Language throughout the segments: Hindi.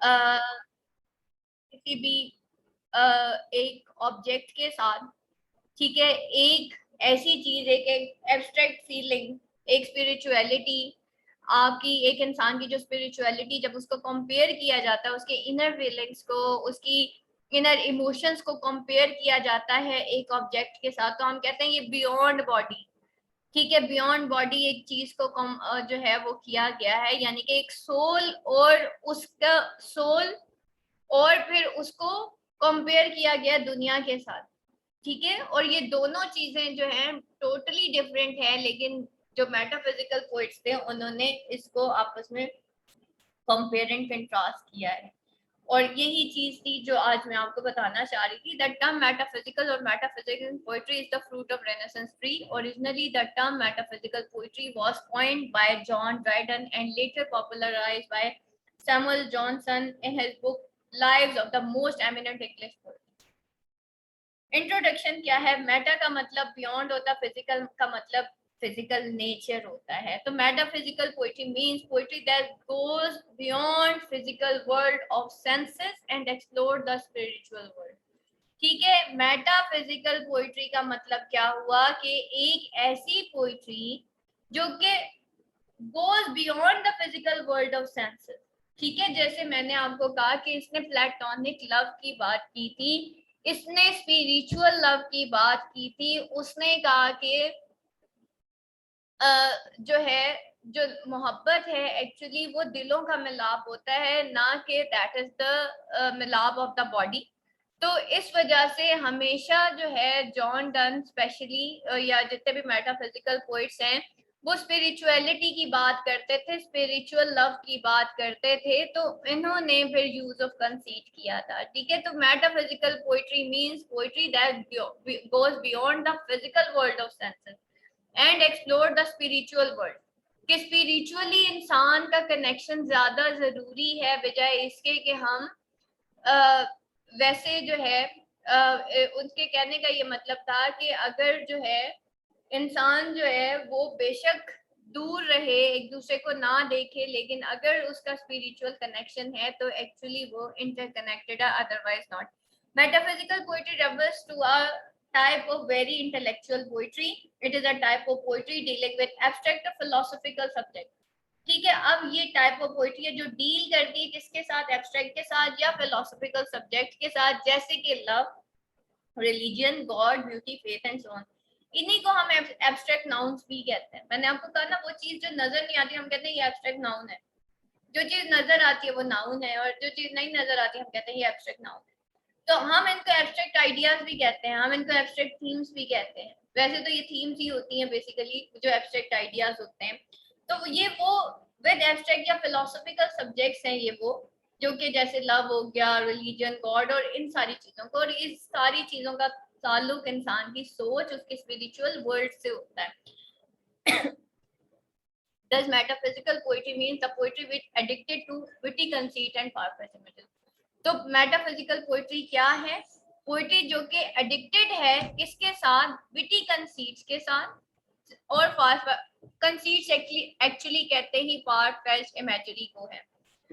किसी भी एक ऑब्जेक्ट के साथ, ठीक है, एक ऐसी चीज, एक एब्स्ट्रैक्ट फीलिंग, एक स्पिरिचुअलिटी, आपकी एक इंसान की जो स्पिरिचुअलिटी, जब उसको कंपेयर किया जाता है, उसके इनर फीलिंग्स को, उसकी इनर इमोशंस को कंपेयर किया जाता है एक ऑब्जेक्ट के साथ, तो हम कहते हैं ये बियॉन्ड बॉडी। ठीक है, बियॉन्ड बॉडी एक चीज को जो है वो किया गया है, यानी कि एक सोल और उसका सोल, और फिर उसको कंपेयर किया गया दुनिया के साथ। ठीक है, और ये दोनों चीजें जो हैं टोटली डिफरेंट है, लेकिन जो मेटाफिजिकल पोइट्स थे उन्होंने इसको आपस में कंपेयर एंड कंट्रास्ट किया है। और यही चीज थी जो आज मैं आपको बताना चाह रही थी। द टर्म मेटाफिजिकल और metaphysics in poetry is the fruit of renaissance tree. Originally the term metaphysical poetry was coined bye John Dryden and later popularised by Samuel Johnson in his book lives of the most eminent English poet. Introduction क्या है? मेटा का मतलब बियॉन्ड होता है, फिजिकल का मतलब फिजिकल नेचर होता है। तो metaphysical poetry means poetry that goes beyond physical world of senses and explore the spiritual world. ठीक है, मेटाफिजिकल पोएट्री का मतलब क्या हुआ कि एक ऐसी पोएट्री जो कि goes beyond the physical world of senses. ठीक है, जैसे मैंने आपको कहा कि इसने प्लेटोनिक लव की बात की थी, इसने स्पिरिचुअल लव की बात की थी, उसने कहा कि जो है, जो मोहब्बत है एक्चुअली वो दिलों का मिलाप होता है, ना कि दैट इज द मिलाप ऑफ द बॉडी। तो इस वजह से हमेशा जो है जॉन डन स्पेशली या जितने भी मेटाफिजिकल पोइट्स हैं वो स्पिरिचुअलिटी की बात करते थे, स्पिरिचुअल लव की बात करते थे, तो इन्होंने फिर यूज ऑफ कंसीट किया था। ठीक है, तो metaphysical poetry means poetry that goes beyond the physical world of senses and explore the spiritual world. कि स्पिरिचुअली इंसान का कनेक्शन ज्यादा जरूरी है बजाय इसके कि हम वैसे जो है उनके कहने का ये मतलब था कि अगर जो है इंसान जो है वो बेशक दूर रहे, एक दूसरे को ना देखे, लेकिन अगर उसका स्पिरिचुअल कनेक्शन है तो एक्चुअली वो इंटरकनेक्टेड है, otherwise not. Metaphysical poetry refers to a type of very intellectual poetry. It is a type of poetry dealing with abstract or philosophical subject. ठीक है, अब ये टाइप ऑफ पोइट्री है जो डील करती है किसके साथ? एब्स्ट्रैक्ट के साथ या फिलोसॉफिकल सब्जेक्ट के साथ, जैसे कि love, religion, God, beauty, faith and so on. इन्हीं को हम एब्स्ट्रैक्ट नाउन्स भी कहते हैं। मैंने आपको कहा ना, वो चीज जो नजर नहीं आती हम कहते हैं ये एब्स्ट्रैक्ट नाउन है, जो चीज नजर आती है वो नाउन है, और जो चीज नहीं नजर आती हम कहते हैं ये एब्स्ट्रैक्ट नाउन है। तो हम इनको एब्स्ट्रैक्ट आइडियाज भी कहते हैं, हम इनको एब्स्ट्रैक्ट थीम्स भी कहते हैं। वैसे तो ये थीम्स ही होती हैं बेसिकली, जो एब्स्ट्रैक्ट आइडियाज होते हैं। तो ये वो विद एब्स्ट्रैक्ट या फिलोसॉफिकल सब्जेक्ट्स हैं, ये वो जो कि जैसे लव हो गया, रिलीजन, गॉड, और इन सारी चीजों को, और इस सारी चीजों का ताल्लुक इंसान की सोच, उसके स्पिरिचुअल वर्ल्ड से होता है। Thus, metaphysical poetry means the poetry which addicted to witty conceit and far pessimism. तो मेटाफिजिकल पोइट्री क्या है? पोइट्री जो कि एडिक्टेड है किसके साथ? विटी कंसीट्स के साथ, और फार कंसीट्स एक्चुअली कहते ही फार फेच्ड इमेजरी को है।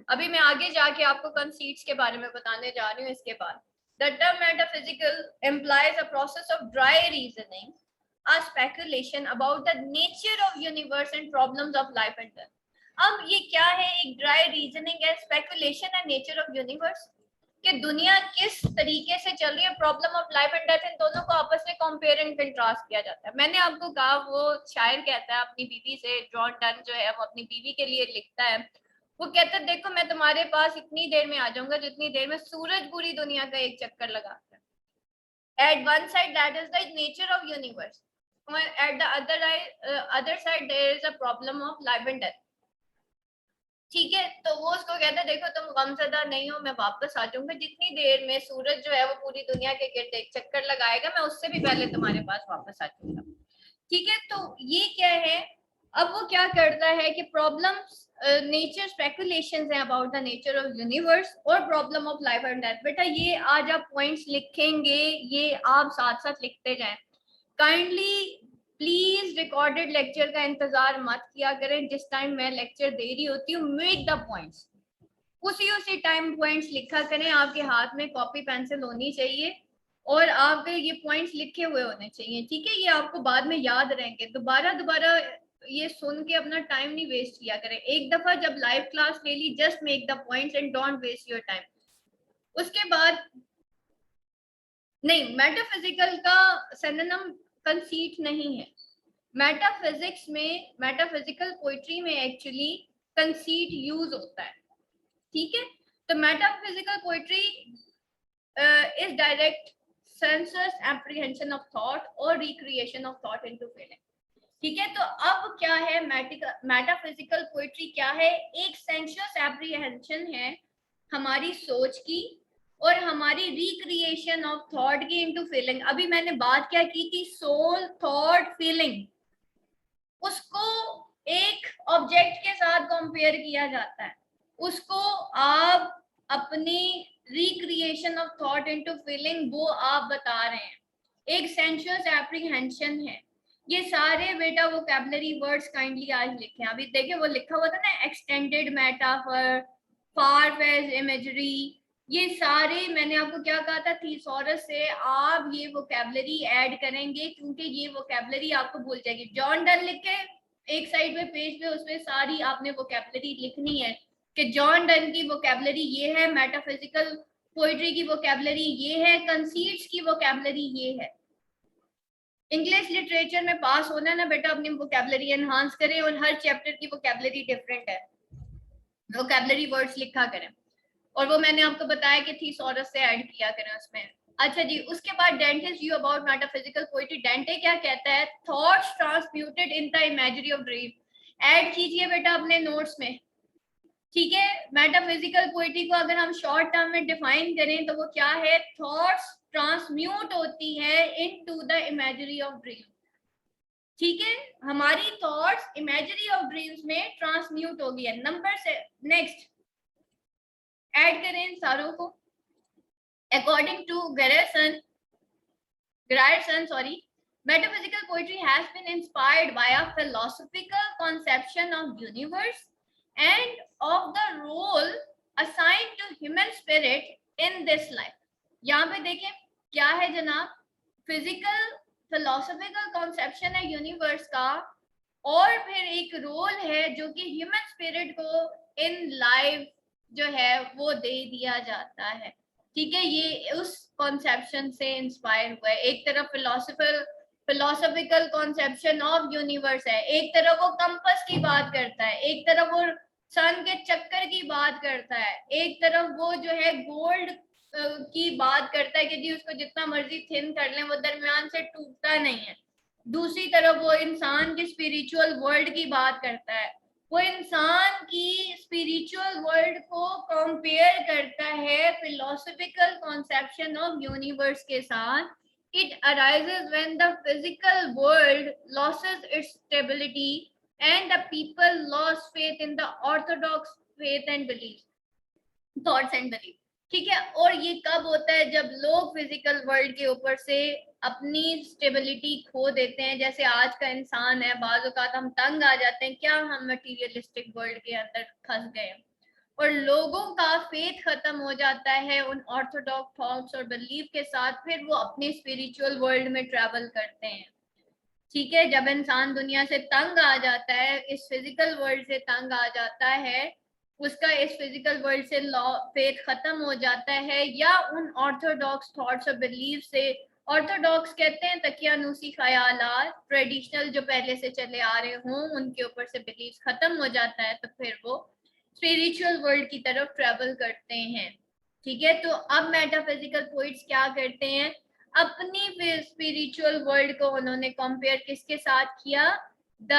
अभी मैं आगे जाके आपको कंसीट्स के बारे में बताने जा रही हूँ इसके बाद। The term metaphysical implies a process of dry reasoning, a speculation about the nature of universe and problems of life and death. अब ये क्या है? एक ड्राई रीजनिंग है, स्पेकुलेशन है नेचर ऑफ यूनिवर्स, कि दुनिया किस तरीके से चल रही है, problem of life and death, इन दोनों को आपस में कंपेयर एंड कंट्रास्ट किया जाता है। मैंने आपको कहा, वो शायर कहता है अपनी बीवी से, जॉन डन जो है वो अपनी बीवी के लिए लिखता है, वो कहता है देखो मैं तुम्हारे पास इतनी देर में आ जाऊंगा जितनी देर में सूरज पूरी दुनिया का एक चक्कर लगाता है। At one side that is the nature of universe, at the other side there is a problem of life and death. ठीक है, तो वो उसको कहता है देखो तुम गमजदा नहीं हो, मैं वापस आ जाऊंगा, जितनी देर में सूरज जो है वो पूरी दुनिया के गिर्द एक चक्कर लगाएगा, मैं उससे भी पहले तुम्हारे पास वापस आ जाऊंगा। ठीक है, तो ये क्या है? अब वो क्या करता है कि प्रॉब्लम्स, नेचर स्पेकुलेशंस हैं about the nature of universe और problem of life and death. बेटा ये आज आप पॉइंट्स लिखेंगे, ये आप साथ साथ लिखते जाएं। काइंडली प्लीज रिकॉर्डेड लेक्चर का इंतजार मत किया करें, जिस टाइम मैं लेक्चर दे रही होती हूँ मेक द पॉइंट्स। उसी टाइम पॉइंट्स लिखा करें। आपके हाथ में कॉपी पेंसिल होनी चाहिए और आपके ये पॉइंट्स लिखे हुए होने चाहिए, ठीक है। ये आपको बाद में याद रहेंगे। दोबारा दोबारा ये सुन के अपना टाइम नहीं वेस्ट किया करें। एक दफा जब लाइव क्लास ले ली, just make the points and don't waste your time. उसके बाद नहीं, मेटाफिजिकल का सिनोनिम कंसीट नहीं है। मेटाफिजिक्स में, मेटाफिजिकल पोइट्री में एक्चुअली कंसीट यूज होता है, ठीक है। तो metaphysical poetry is direct sensuous apprehension of thought और recreation of thought into feeling, ठीक है। तो अब क्या है मेटाफिजिकल पोइट्री क्या है? एक सेंसस एप्रीहेंशन है हमारी सोच की और हमारी रिक्रिएशन ऑफ थॉट की इनटू फीलिंग। अभी मैंने बात क्या की थी? सोल, थॉट, फीलिंग, उसको एक ऑब्जेक्ट के साथ कंपेयर किया जाता है। उसको आप अपनी recreation of thought into feeling वो आप बता रहे हैं। एक सेंसुअस एप्रीहेंशन है। ये सारे बेटा वोकैबुलरी वर्ड्स काइंडली आज लिखे। अभी देखिए वो लिखा हुआ था ना, एक्सटेंडेड मेटाफर, फार फेज इमेजरी, ये सारे मैंने आपको क्या कहा था, थीसॉरस से आप ये वोकैबुलरी ऐड करेंगे क्योंकि ये वोकैबुलरी आपको भूल जाएगी। जॉन डन लिख के एक साइड पे पेज पे उसमें सारी आपने वोकैबुलरी लिखनी है कि जॉन डन की वोकैबुलरी ये है, मेटाफिजिकल पोइट्री की वोकैबुलरी ये है, कंसीट्स की वोकैबुलरी ये है। इंग्लिश लिटरेचर में पास होना है ना बेटा, अपनी वोकैबुलरी एनहांस करें और हर चैप्टर की वोकैबुलरी डिफरेंट है, वोकैबुलरी वर्ड्स लिखा करें। और वो मैंने आपको बताया कि थीसॉरस से ऐड किया करें उसमें। अच्छा जी, उसके बाद Dante's view about metaphysical poetry. Dante क्या कहता है? Thoughts transmuted in the imagery of dream. Add कीजिए बेटा अपने नोट्स में, ठीक है। मेटाफिजिकल पोइट्री को अगर हम शॉर्ट टर्म में डिफाइन करें तो वो क्या है? थॉट्स ट्रांसम्यूट होती है into the imagery of dream, ठीक है। हमारी थॉट्स इमेजरी ऑफ ड्रीम्स में ट्रांसम्यूट हो गई है। नंबर से नेक्स्ट ऐड करें इन सारों को। According to Grierson, metaphysical poetry has been inspired by a philosophical conception of universe and of the role assigned to human spirit in this life। यहाँ पे देखें क्या है जनाब, फिजिकल फिलोसॉफिकल कॉन्सेप्शन है यूनिवर्स का और फिर एक रोल है जो कि ह्यूमन स्पिरिट को इन लाइफ जो है वो दे दिया जाता है, ठीक है। ये उस कॉन्सेप्शन से इंस्पायर हुआ है। एक तरफ फिलोसॉफिकल कॉन्सेप्शन ऑफ यूनिवर्स है, एक तरफ वो कंपस की बात करता है, एक तरफ वो सन के चक्कर की बात करता है, एक तरफ वो जो है गोल्ड की बात करता है कि जी उसको जितना मर्जी थिन कर लें वो दरमियान से टूटता नहीं है। दूसरी तरफ वो इंसान की स्पिरिचुअल वर्ल्ड की बात करता है, वो इंसान की स्पिरिचुअल वर्ल्ड को कंपेयर करता है फिलोसॉफिकल कॉन्सेप्शन ऑफ यूनिवर्स के साथ। It arises when the physical world losses it's stability and the people loss faith in the Orthodox faith and belief, thoughts and belief, ठीक है। और ये कब होता है? जब लोग फिजिकल वर्ल्ड के ऊपर से अपनी स्टेबिलिटी खो देते हैं। जैसे आज का इंसान है, बाज़ औक़ात हम तंग आ जाते हैं, क्या हम मटीरियलिस्टिक वर्ल्ड के अंदर फंस गए और लोगों का फेथ खत्म हो जाता है उन ऑर्थोडॉक्स थॉट्स और बिलीफ के साथ। फिर वो अपनी स्पिरिचुअल वर्ल्ड में ट्रैवल करते हैं, ठीक है। जब इंसान दुनिया से तंग आ जाता है, इस फिजिकल वर्ल्ड से तंग आ जाता है, उसका इस फिजिकल वर्ल्ड से फेथ खत्म हो जाता है या उन ऑर्थोडॉक्स थॉट्स और बिलीफ से, ऑर्थोडॉक्स कहते हैं तकियानुसी ख्यालात, ट्रेडिशनल जो पहले से चले आ रहे हों उनके ऊपर से बिलीफ खत्म हो जाता है, तो फिर वो स्पिरिचुअल वर्ल्ड की तरफ ट्रेवल करते हैं, ठीक है। तो अब मेटाफिजिकल पोइट्स क्या करते हैं? अपनी स्पिरिचुअल वर्ल्ड को उन्होंने कंपेयर किसके साथ किया? The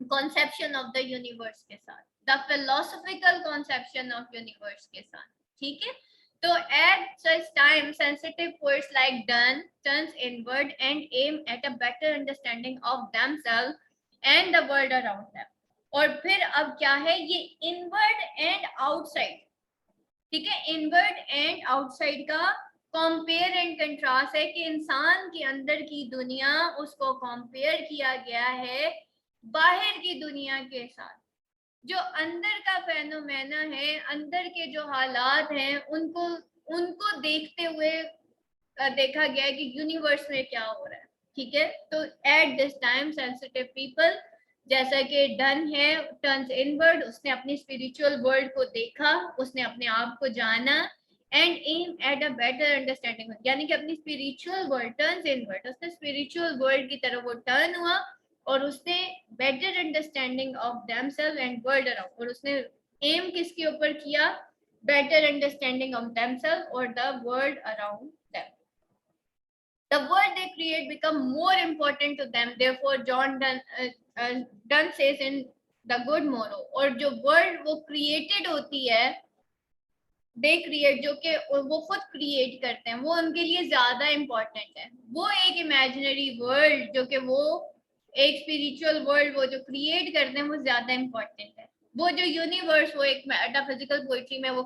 conception of the universe के साथ, the philosophical conception of universe के साथ, ठीक है। तो at such time sensitive poets like Donne turns inward and aim at a better understanding of themselves and the world around them। और फिर अब क्या है? ये इनवर्ड एंड आउटसाइड, ठीक है। इनवर्ड एंड आउटसाइड का कंपेयर एंड कंट्रास्ट है कि इंसान के अंदर की दुनिया उसको कंपेयर किया गया है बाहर की दुनिया के साथ, जो अंदर का फेनोमेना है, अंदर के जो हालात हैं, उनको उनको देखते हुए देखा गया है कि यूनिवर्स में क्या हो रहा है। ठीक है, तो at this time sensitive people, जैसा कि डन है टर्न्स इनवर्ड, उसने अपनी स्पिरिचुअल वर्ल्ड को देखा, उसने अपने आप को जाना, and aim at a better understanding, यानी कि अपनी स्पिरिचुअल वर्ल्ड टर्न्स इनवर्ड, उसने स्पिरिचुअल वर्ल्ड की तरफ वो टर्न हुआ और उसने better understanding of themselves and world around, और उसने एम किसके ऊपर किया? बेटर अंडरस्टैंडिंग ऑफ देमसेल्फ और the world around them. The world they create become more important to them. Therefore, Donne says in The Good Morrow, और जो वर्ल्ड वो क्रिएटेड होती है, दे क्रिएट, जो कि वो खुद क्रिएट करते हैं, वो उनके लिए ज्यादा इम्पोर्टेंट है। वो एक इमेजिनरी वर्ल्ड जो कि वो एक स्पिरिचुअल वर्ल्ड वो जो क्रिएट करते हैं, वो ज्यादा इम्पोर्टेंट है। वो जो यूनिवर्स वो एक मेटाफिजिकल पोइट्री में वो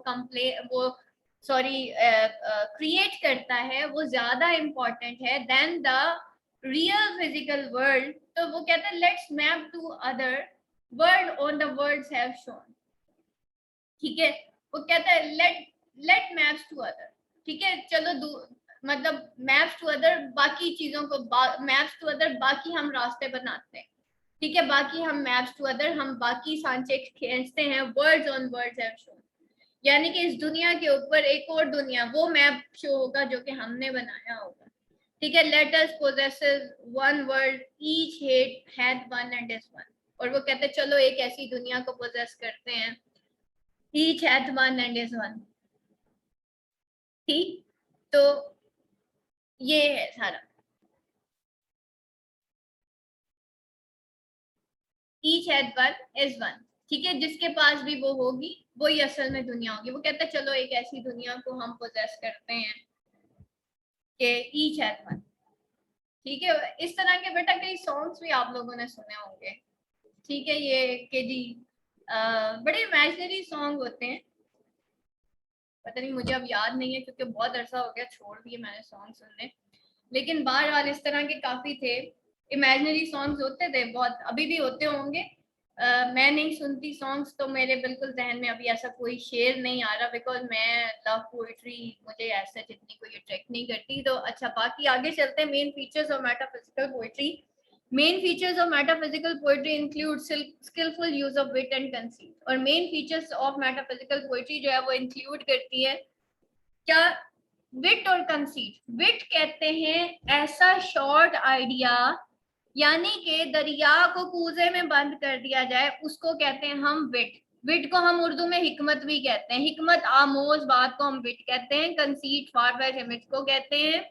क्रिएट करता है, वो ज्यादा इम्पोर्टेंट है then the real physical world. तो वो कहता है let's map to other world on the worlds have shown. ठीक है, वो कहता है लेट मैप्स टू अदर। ठीक है, चलो मतलब मैप्स टू अदर, बाकी चीजों को मैप्स टू अदर, बाकी हम रास्ते बनाते हैं। ठीक है, बाकी हम मैप्स टू अदर, हम बाकी सांचे खींचते हैं, words on words have shown, यानी कि इस दुनिया के ऊपर एक और दुनिया, वो मैप शो होगा जो कि हमने बनाया होगा। ठीक है, let us possess one world, each hath had one and is one. और वो कहते हैं चलो एक ऐसी दुनिया को पोजेस करते हैं, each hath one and is one। ठीक, तो ये है सारा, each hath one is one। ठीक है, जिसके पास भी वो होगी वही असल में दुनिया होगी। वो कहता है चलो एक ऐसी दुनिया को हम पोजेस करते हैं कि each hath one। ठीक है, इस तरह के बेटा कई सॉन्ग्स भी आप लोगों ने सुने होंगे। ठीक है, ये के जी बड़े इमेजिनरी सॉन्ग होते हैं, पता नहीं मुझे अब याद नहीं है क्योंकि बहुत अरसा हो गया छोड़ दिए मैंने सॉन्ग सुनने, लेकिन बहरहाल इस तरह के काफी थे, इमेजिनरी सॉन्ग्स होते थे बहुत, अभी भी होते होंगे। मैं नहीं सुनती सॉन्ग्स, तो मेरे बिल्कुल जहन में अभी ऐसा कोई शेर नहीं आ रहा, बिकॉज मैं लव पोइट्री मुझे ऐसा जितनी कोई अट्रैक्ट नहीं करती। तो अच्छा, बाकी आगे चलते हैं। Main features of metaphysical poetry. Main features of metaphysical poetry include skilful use of wit and conceit. और main features of metaphysical poetry जो है वो इंक्लूड करती है क्या? विट और कंसीट। विट कहते हैं ऐसा शॉर्ट आइडिया, यानी कि दरिया को कूजे में बंद कर दिया जाए, उसको कहते हैं हम विट। विट को हम उर्दू में हिकमत भी कहते हैं, हिकमत आमोज बात को हम विट कहते हैं। कंसीट फार फेच इमेज को कहते हैं।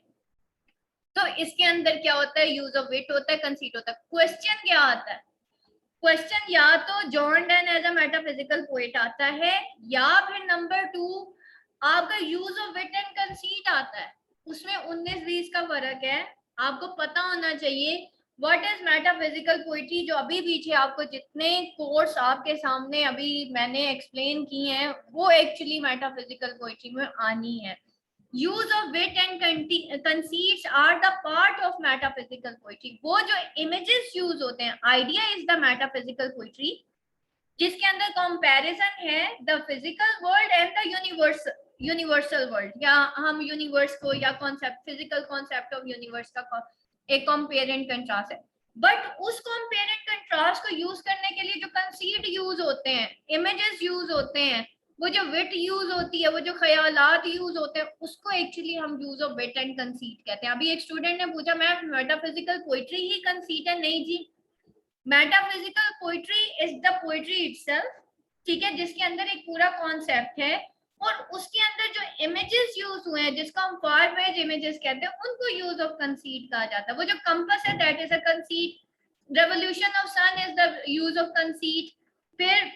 तो इसके अंदर क्या होता है? यूज ऑफ विट होता है, कंसीट होता है। क्वेश्चन क्या आता है? क्वेश्चन या तो John Donne as a metaphysical poet आता है, या फिर नंबर 2 आपका use of wit and conceit आता है। उसमें 19-20 का फर्क है, आपको पता होना चाहिए। व्हाट इज मेटाफिजिकल पोइट्री, जो अभी पीछे आपको जितने कोर्स आपके सामने अभी मैंने एक्सप्लेन किए हैं, वो एक्चुअली मेटाफिजिकल पोइट्री में आनी है। use of wit and conceits are the part of metaphysical poetry। वो जो images use होते हैं, idea is the metaphysical poetry, जिसके अंदर comparison है the physical world and the universal world, या हम universe को या concept physical concept of universe का एक compare and contrast है। बट उस compare and contrast को यूज करने के लिए जो conceit यूज होते हैं, images यूज होते हैं, वो जो विट यूज होती है, वो जो ख्यालात यूज होते हैं, उसको एक्चुअली हम use of wit and conceit कहते हैं। अभी एक स्टूडेंट ने पूछा मैम मेटाफिजिकल पोइट्री ही कंसीट है? नहीं जी, metaphysical poetry is the poetry itself. ठीक है, जिसके अंदर एक पूरा कॉन्सेप्ट है और उसके अंदर जो इमेजेस यूज हुए हैं, जिसको हम फार फेच इमेजेस कहते हैं, उनको यूज ऑफ कंसीट कहा जाता है। वो जो कंपास है that is a conceit. Revolution of sun is the use of conceit. फिर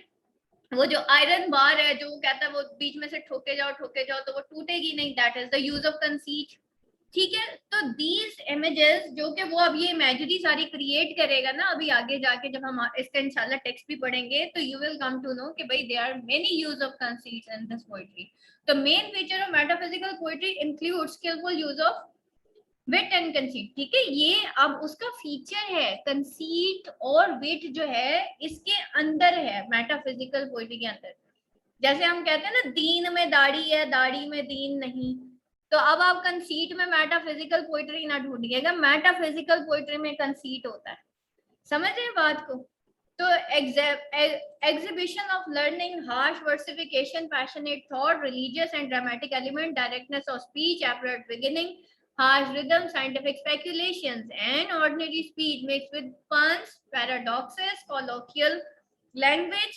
वो जो आयरन बार है, जो कहता है वो बीच में से ठोके जाओ तो वो टूटेगी नहीं, that is the use of conceit. ठीक है, तो दीज इमेजेस जो कि वो अब ये इमेजरी सारी क्रिएट करेगा ना, अभी आगे जाके जब हम इसका इंशाल्लाह टेक्स्ट भी पढ़ेंगे तो you will come to know कि भाई there are many use of conceits in this poetry. तो main feature of metaphysical poetry includes skilful use of wit and conceit, ठीक है, ये अब उसका फीचर है, कंसीट और विट जो है इसके अंदर है, मेटाफिजिकल पोइट्री के अंदर। जैसे हम कहते हैं ना, दीन में दाढ़ी है, दाढ़ी में दीन नहीं, तो अब आप कंसीट में मेटाफिजिकल पोइट्री ना ढूंढिएगा, मेटाफिजिकल पोइट्री में कंसीट होता है। समझ रहे हैं बात को? तो exhibition of learning, harsh versification, passionate thought, religious and dramatic element, directness of speech, abrupt beginning, harsh rhythm, scientific speculations, and ordinary speech mixed with puns, paradoxes, colloquial language,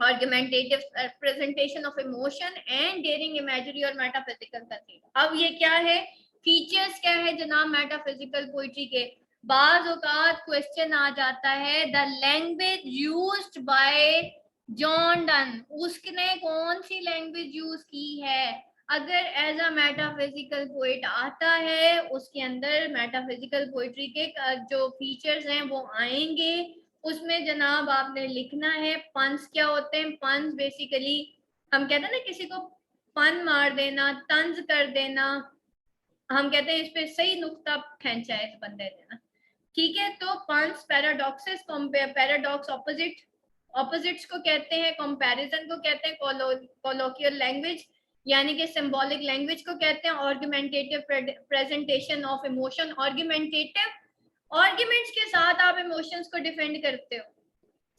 argumentative presentation of emotion, and daring imagery और metaphysical conceit। अब ये क्या है, फीचर्स क्या है जनाब मेटाफिजिकल पोइट्री के? बाज औकात क्वेश्चन आ जाता है, the language used by John Donne, उसने कौन सी लैंग्वेज यूज की है? अगर एज अ मेटाफिजिकल पोइट आता है, उसके अंदर मेटाफिजिकल पोइट्री के जो फीचर्स हैं वो आएंगे। उसमें जनाब आपने लिखना है पंस क्या होते हैं। पंस बेसिकली हम कहते हैं ना, किसी को पन मार देना, तंज कर देना, हम कहते हैं इस पे सही नुक्ता खींचा है इस बंदे ने ना, ठीक है। तो puns, paradoxes, paradox opposite, opposites को कहते हैं, कंपैरिजन को कहते हैं, कोलोकियल लैंग्वेज यानी कि सिंबॉलिक लैंग्वेज को कहते हैं, argumentative presentation of emotion, argumentative arguments के साथ आप इमोशंस को डिफेंड करते हो,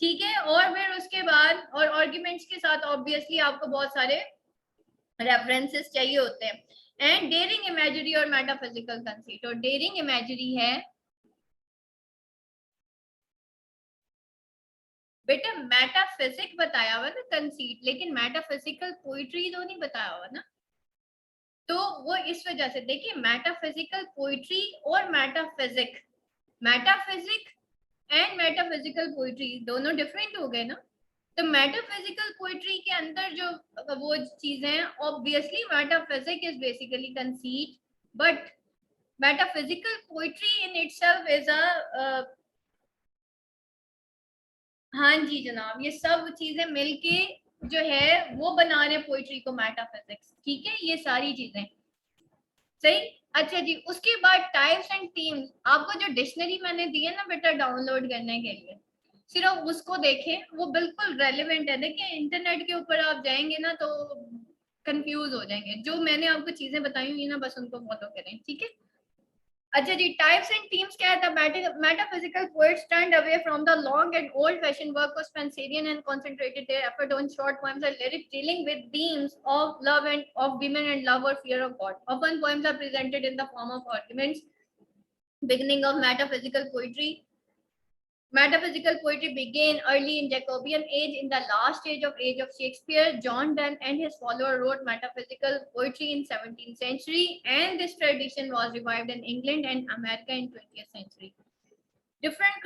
ठीक है। और फिर उसके बाद, और आर्ग्यूमेंट्स के साथ ऑब्वियसली आपको बहुत सारे रेफरेंसेस चाहिए होते हैं। एंड डेयरिंग इमेजरी और मेटाफिजिकल कंसीट, और डेयरिंग इमेजरी है बेटा, मेटाफिजिक बताया हुआ ना कंसीट, लेकिन मेटाफिजिकल पोइट्री तो नहीं बताया हुआ ना। तो वो इस वजह से देखिए, मेटाफिजिकल पोइट्री और metaphysic, metaphysic and metaphysical poetry दोनों डिफरेंट हो गए ना। तो मेटाफिजिकल पोइट्री के अंदर जो वो चीजें हैं, obviously metaphysic is basically conceit, but metaphysical poetry in itself is a, हाँ जी जनाब, ये सब चीजें मिलके जो है वो बना रहे पोइट्री को मेटाफिजिक्स, ठीक है, ये सारी चीजें सही। अच्छा जी, उसके बाद टाइप्स एंड थीम्स, आपको जो डिक्शनरी मैंने दी है ना बेटा डाउनलोड करने के लिए, सिर्फ उसको देखें, वो बिल्कुल रेलिवेंट है। देखिए इंटरनेट के ऊपर आप जाएंगे ना तो कंफ्यूज हो जाएंगे, जो मैंने आपको चीजें बताई हुई ना बस उनको फॉलो करें, ठीक है। अच्छा जी, टाइप्स एंड थीम्स क्या था? Metaphysical poets turned away from the long and old fashioned work of Spencerian and concentrated their effort on short poems and lyrics dealing with themes of love and of women and love or fear of God. Often poems are presented in the form of arguments. Beginning of metaphysical poetry. Metaphysical poetry began early in Jacobean age. In the last age of Shakespeare, John Donne and his follower wrote metaphysical poetry in 17th century, and this tradition was revived in England and America in 20th century. Different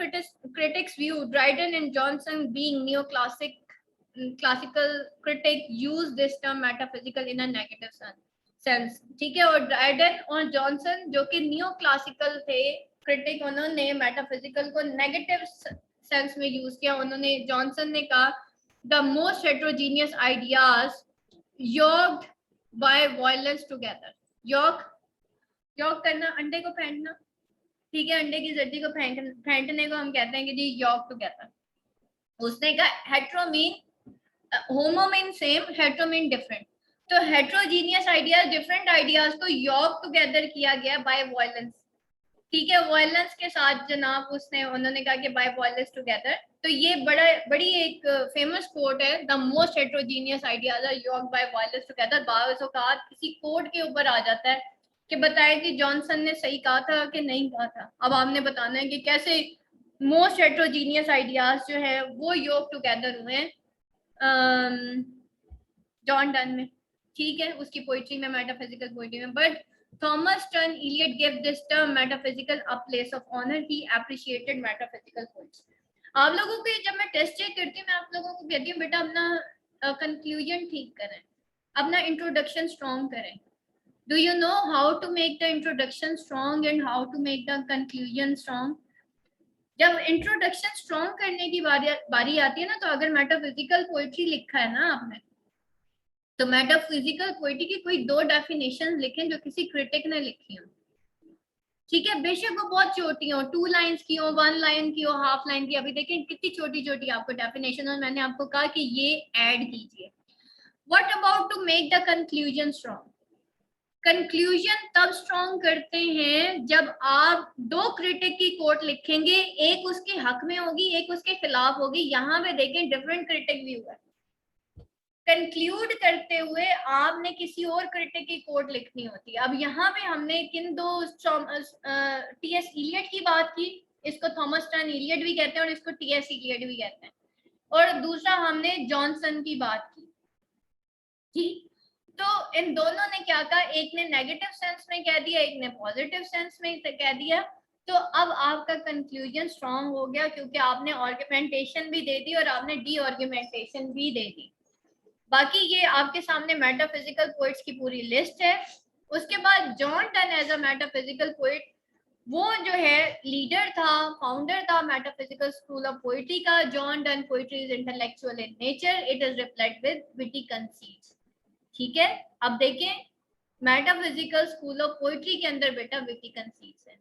critics view Dryden and Johnson being classical critic use this term metaphysical in a negative sense, ठीक है। और ड्राइडन और जॉनसन जो कि न्यू क्लासिकल थे क्रिटिक, उन्होंने मेटाफिजिकल को नेगेटिव सेंस में यूज किया। उन्होंने, जॉनसन ने कहा the most heterogeneous ideas yoked by violence together. Yoke करना, अंडे को फेंटना, ठीक है, अंडे की जड्डी को फेंटने को हम कहते हैं कि जी योक टुगेदर। उसने कहा hetero mean, homo mean same, hetero mean different. तो हेट्रोजीनियस आइडियाज, डिफरेंट आइडियाज को योक टुगेदर किया गया बाय वायलेंस, ठीक है, वायलेंस के साथ जनाब उसने, उन्होंने कहा कि बाय वायलेंस टुगेदर। तो ये बड़ी एक फेमस कोट है, the most heterogeneous ideas are yoked by violence together. बाज़ औक़ात किसी कोट के ऊपर आ जाता है कि बताएं कि जॉनसन ने सही कहा था कि नहीं कहा था। अब आपने बताना है कि कैसे मोस्ट हेट्रोजीनियस आइडियाज जो है वो योक टुगेदर हुए जॉन डन में, ठीक है, उसकी पोइट्री में, मेटाफिजिकल पोइट्री में। But Thomas Turn Eliot gave this term metaphysical a place of honor. He appreciated metaphysical poets. आप लोगों को जब मैं टेस्ट चेक करती हूँ, मैं आप लोगों को कहती हूँ बेटा अपना कंक्लूजन ठीक करें, अपना इंट्रोडक्शन स्ट्रॉन्ग करें। Do you know how to make the introduction strong and how to make the conclusion strong? जब इंट्रोडक्शन स्ट्रॉन्ग करने की बारी आती है ना, तो अगर मेटाफिजिकल पोइट्री लिखा है ना आपने, तो मेटाफिजिकल पोइट्री की कोई दो डेफिनेशन लिखें जो किसी क्रिटिक ने लिखी हो। ठीक है, बेशक वो बहुत छोटी हो, 2 लाइंस की हो, 1 लाइन की हो, हाफ लाइन की, अभी देखें कितनी छोटी छोटी आपको डेफिनेशन, और मैंने आपको कहा कि ये ऐड कीजिए। What about to make the conclusion strong? Conclusion तब स्ट्रॉन्ग करते हैं जब आप 2 क्रिटिक की कोट लिखेंगे, एक उसके हक में होगी, एक उसके खिलाफ होगी। यहाँ पे देखें डिफरेंट क्रिटिक व्यू है। कंक्लूड करते हुए आपने किसी और क्रिटिक की कोट लिखनी होती है। अब यहाँ पे हमने किन दो, टीएस इलियट की बात की, इसको थॉमस टर्न इलियट भी कहते हैं और इसको टीएस इलियट भी कहते हैं, और दूसरा हमने जॉनसन की बात की। ठीक, तो इन दोनों ने क्या कहा, एक ने नेगेटिव सेंस में कह दिया, एक ने पॉजिटिव सेंस में कह दिया। तो अब आपका कंक्लूजन स्ट्रॉन्ग हो गया, क्योंकि आपने आर्गुमेंटेशन भी दे दी और आपने डी आर्गुमेंटेशन भी दे दी। बाकी ये आपके सामने मेटाफिजिकल पोइट्स की पूरी लिस्ट है। उसके बाद John Donne as a metaphysical poet, वो जो है लीडर था, फाउंडर था मेटाफिजिकल स्कूल ऑफ पोइट्री का। John Donne poetry is intellectual in nature, it is reflect with witty conceits. ठीक है, अब देखें मेटाफिजिकल स्कूल ऑफ पोइट्री के अंदर बेटा विटी कंसीट्स है।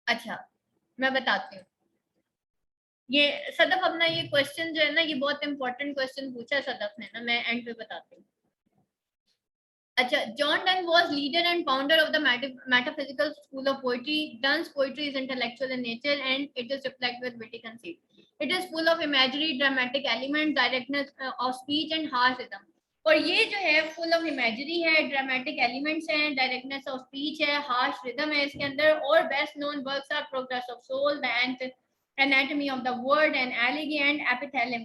अच्छा, मैं बताती हूँ। ये सदफ अपना ये क्वेश्चन जो है ना, ये बहुत इंपॉर्टेंट क्वेश्चन पूछा है सदफ ने ना, मैं एंड पे बताती हूँ। अच्छा, John Donne was leader and founder of the metaphysical school of poetry. Donne's poetry is intellectual in nature and it is reflected with witty conceit. It is full of imagery, dramatic elements, directness of speech and harsh rhythm. और ये जो है फुल ऑफ इमेजरी है, ड्रामेटिक एलिमेंट्स हैं, डायरेक्टनेस ऑफ स्पीच है, हार्श रिदम है इसके अंदर, और best known works are progress of soul, the anatomy of the world and elegy and epithelium.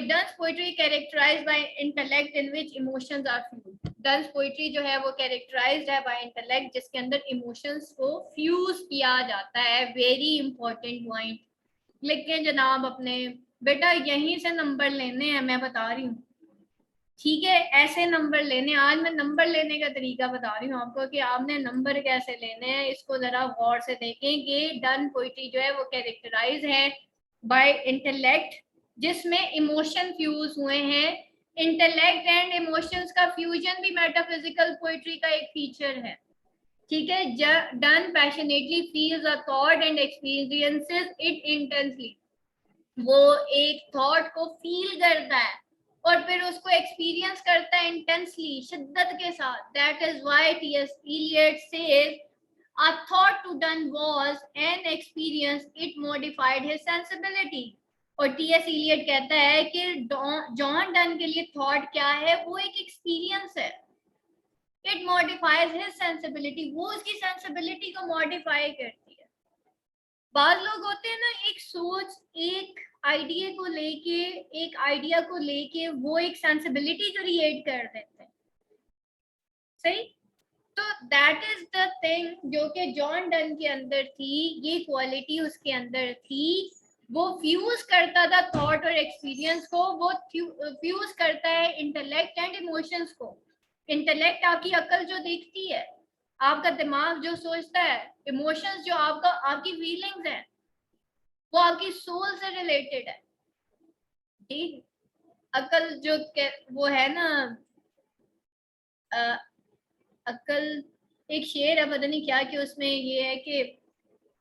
Donne's poetry characterized by intellect in which emotions are fused. Donne's poetry जो है वो characterized है by intellect, जिसके अंदर emotions को fuse किया जाता है। Very important point लिखें जनाब अपने, बेटा यहीं से नंबर लेने हैं, मैं बता रही हूँ। ठीक है, ऐसे नंबर लेने, आज मैं नंबर लेने का तरीका बता रही हूँ आपको कि आपने नंबर कैसे लेने हैं, इसको जरा गौर से देखें कि डन पोइट्री जो है वो कैरेक्टराइज है बाय इंटेलेक्ट, जिसमें इमोशन फ्यूज हुए हैं। इंटेलेक्ट एंड इमोशंस का फ्यूजन भी मेटाफिजिकल पोइट्री का एक फीचर है। ठीक है, done passionately feels a thought and experiences it intensely. वो एक थॉट को फील करता है और फिर उसको एक्सपीरियंस करता है इंटेंसली, शिद्दत के साथ। That is why TS Eliot says a thought to Donne was an experience, it modified his sensibility। और टीएस इलियट कहता है कि जॉन डन के लिए थॉट क्या है, वो एक एक्सपीरियंस है। इट मॉडिफाइज हिज सेंसिबिलिटी, वो उसकी सेंसिबिलिटी को मॉडिफाई करती है। बाज लोग होते हैं ना, एक सोच, एक आइडिया को लेके, एक आइडिया को लेके वो एक सेंसिबिलिटी क्रिएट कर देते हैं। सही, तो दैट इज द थिंग जो कि जॉन डन के अंदर थी, ये क्वालिटी उसके अंदर थी। वो फ्यूज करता था थॉट और एक्सपीरियंस को, वो फ्यूज करता है इंटेलेक्ट एंड इमोशंस को। इंटेलेक्ट आपकी अकल जो देखती है, आपका दिमाग जो सोचता है, इमोशंस जो आपका आपकी फीलिंग्स है, वो आपकी सोल से रिलेटेड है। ठीक, अकल जो वो है ना, अकल एक शेर है, पता नहीं क्या, कि उसमें ये है कि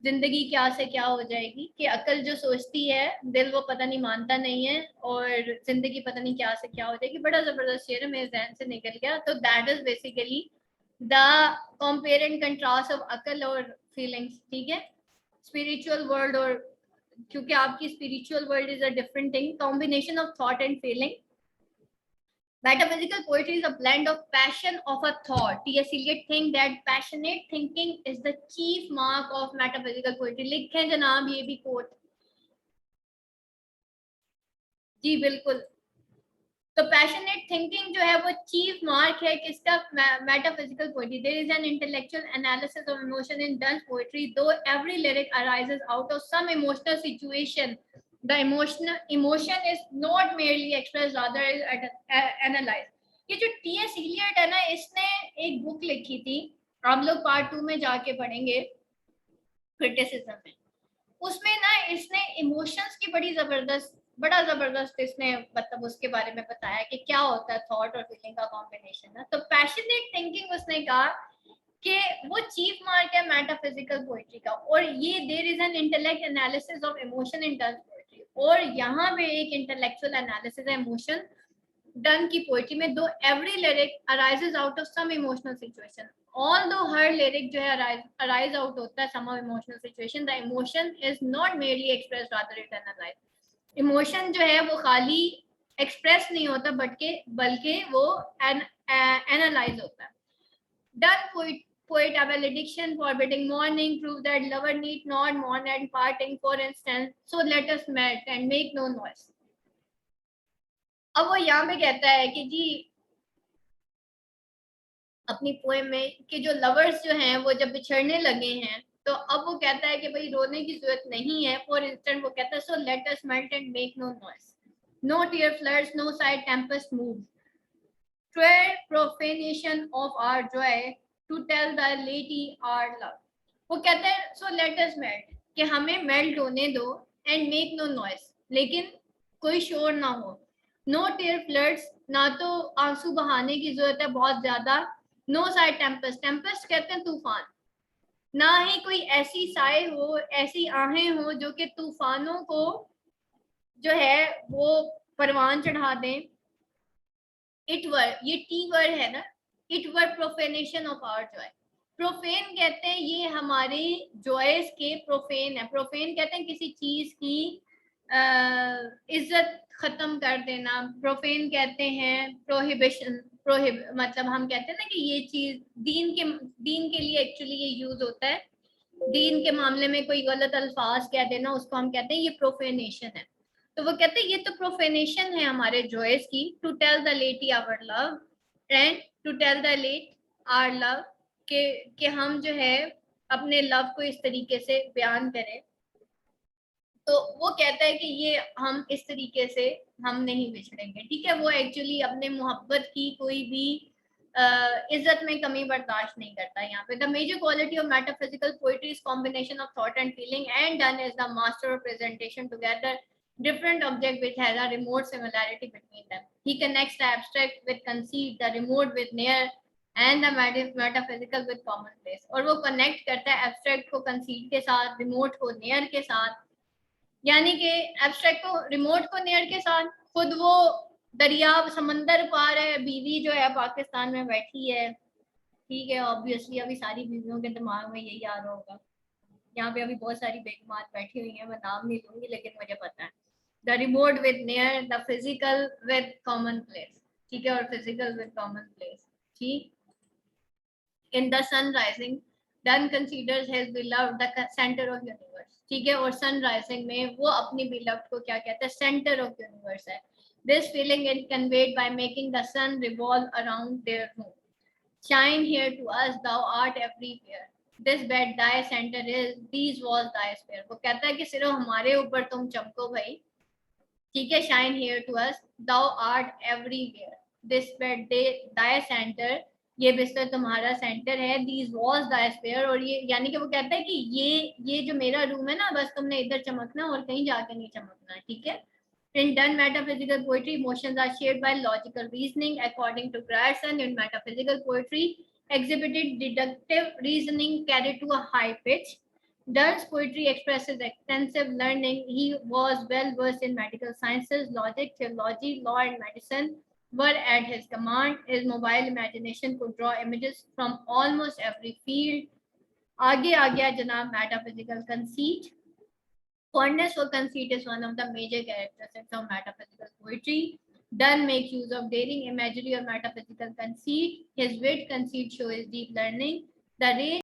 जिंदगी क्या से क्या हो जाएगी, कि अकल जो सोचती है, दिल वो पता नहीं मानता नहीं है, और जिंदगी पता नहीं क्या से क्या हो जाएगी। बड़ा जबरदस्त शेर है, मेरे जहन से निकल गया। तो that is basically the compare and contrast of अकल और फीलिंग्स। ठीक है, स्पिरिचुअल वर्ल्ड, और क्योंकि आपकी spiritual world is a different thing, combination of thought and feeling. Metaphysical poetry is a blend of passion of a thought. T.S. Eliot think that passionate thinking is the chief mark of metaphysical poetry. लिखें जनाब ये भी कोट। जी बिल्कुल, तो पैशनेट थिंकिंग जो है वो चीफ मार्क है किसका, metaphysical poetry. There is an intellectual analysis of emotion in Donne poetry, though every lyric arises out of some emotional situation, the emotion is not merely express, rather is analysed. ये जो टीएस इलियट है ना, इसने एक बुक लिखी थी, आप लोग पार्ट 2 में जाके पढ़ेंगे क्रिटिसिज्म में। उसमें ना इसने इमोशंस की बड़ी जबरदस्त बड़ा जबरदस्त इसने मतलब उसके बारे में बताया कि क्या होता है थॉट और फीलिंग का कॉम्बिनेशन ना। तो पैशनेट थिंकिंग उसने कहा कि वो चीफ मार्क है मेटाफिजिकल पोइट्री का, और ये there is an intellect analysis of emotion in terms poetry, और यहाँ पे एक इंटेलेक्चुअल एनालिसिस है इमोशन डन की पोइट्री में, though every lyric arises out of some emotional situation, although हर लिरिक जो है अराइज आउट होता है some emotional situation, the emotion is not merely expressed rather it analysed. Emotion जो है वो खाली एक्सप्रेस नहीं होता बल्कि वो एनालाइज होता है। Done poet a valediction forbidding mourning, prove that lover need not mourn at parting, for instance, so let us melt and make no noise। अब वो यहाँ पे कहता है कि जी अपनी पोएम में कि जो लवर्स जो हैं वो जब बिछड़ने लगे हैं, तो अब वो कहता है कि भाई रोने की जरूरत नहीं है। फॉर इंस्टेंट वो कहता है so let us melt and make no noise, no tier floods, no side Tempest move, ट्वेर प्रोफेनेशन of our Joy, to tell the lady our love. वो कहता है सो लेट अस मेल्ट, कि हमें मेल्ट होने दो, एंड मेक नो नॉइस, लेकिन कोई शोर ना हो, नो टीयर फ्लड्स, ना तो आंसू बहाने की जरूरत है बहुत ज्यादा, नो साइड टेम्पेस्ट, टेम्पेस्ट कहते हैं तूफान, ना ही कोई ऐसी साए हो, ऐसी आहें हो जो कि तूफानों को जो है वो परवान चढ़ा दें। इट वर, ये टी वर्ड है ना, it were profanation of our joy. Profane कहते हैं ये हमारे जॉयस के प्रोफेन है। प्रोफेन कहते हैं किसी चीज की इज्जत खत्म कर देना। प्रोफेन कहते हैं प्रोहिबिशन, मतलब हम कहते हैं ना कि ये चीज दीन के लिए एक्चुअली ये यूज होता है। दीन के मामले में कोई गलत अल्फाज कह देना, उसको हम कहते हैं ये प्रोफेनेशन है। तो वो कहते हैं ये तो प्रोफेनेशन है हमारे जॉयस की, to tell the laity our love, and to tell the late our love, कि हम जो है अपने लव को इस तरीके से बयान करें। तो वो कहता है कि ये हम इस तरीके से हम नहीं बिछड़ेंगे, ठीक है। वो एक्चुअली अपने मोहब्बत की कोई भी इज्जत में कमी बर्दाश्त नहीं करता। यहाँ पे the major quality of metaphysical poetry is combination of thought and feeling and Donne is the master of presentation together different object which has a remote similarity between them. He connects the abstract with conceit, the remote with near, and the metaphysical with commonplace। और वो connect करता है abstract को conceit के साथ, remote को near के साथ, यानी कि एब्स्ट्रैक्ट को रिमोट को नियर के साथ। खुद वो दरिया समंदर पार है, बीवी जो है पाकिस्तान में बैठी है, ठीक है। ऑब्वियसली अभी सारी बीवियों के दिमाग में यही आ रहा होगा। यहाँ पे अभी बहुत सारी बेगमात बैठी हुई हैं, मैं नाम नहीं लूंगी लेकिन मुझे पता है। The remote with near, the physical with common place, ठीक है, और फिजिकल विद कॉमन प्लेस, ठीक। In the sun rising, Donne considers his beloved the centre of universe, ठीक है। और सन राइजिंग में वो अपनी बिलव्ड को क्या कहता है, सेंटर ऑफ यूनिवर्स है। This feeling is conveyed by making the sun revolve around their moon, shine here to us, thou art everywhere, this bed thy center is, these walls thy sphere। वो कहता है कि सिर्फ हमारे ऊपर तुम चमको भाई, ठीक है। shine here to us, thou art everywhere, this bed thy center, ये बिस्तर तुम्हारा सेंटर है, these walls thy sphere, और ये यानी कि वो कहता है कि ये जो मेरा रूम है ना, बस तुमने इधर चमकना और कहीं जाके नहीं चमकना, ठीक है। In done metaphysical poetry, emotions are shaped by logical reasoning. According to Grierson, in metaphysical poetry, exhibited deductive reasoning carried to a high pitch. Donne's poetry expresses extensive learning. He was well versed in medical sciences, logic, theology, law, and medicine were at his command. His mobile imagination could draw images from almost every field. आगे आ गया जनाब metaphysical conceit। Fondness for conceit is one of the major characteristics of metaphysical poetry. Donne makes use of daring imagery or metaphysical conceit. His wit, conceit show his deep learning. The range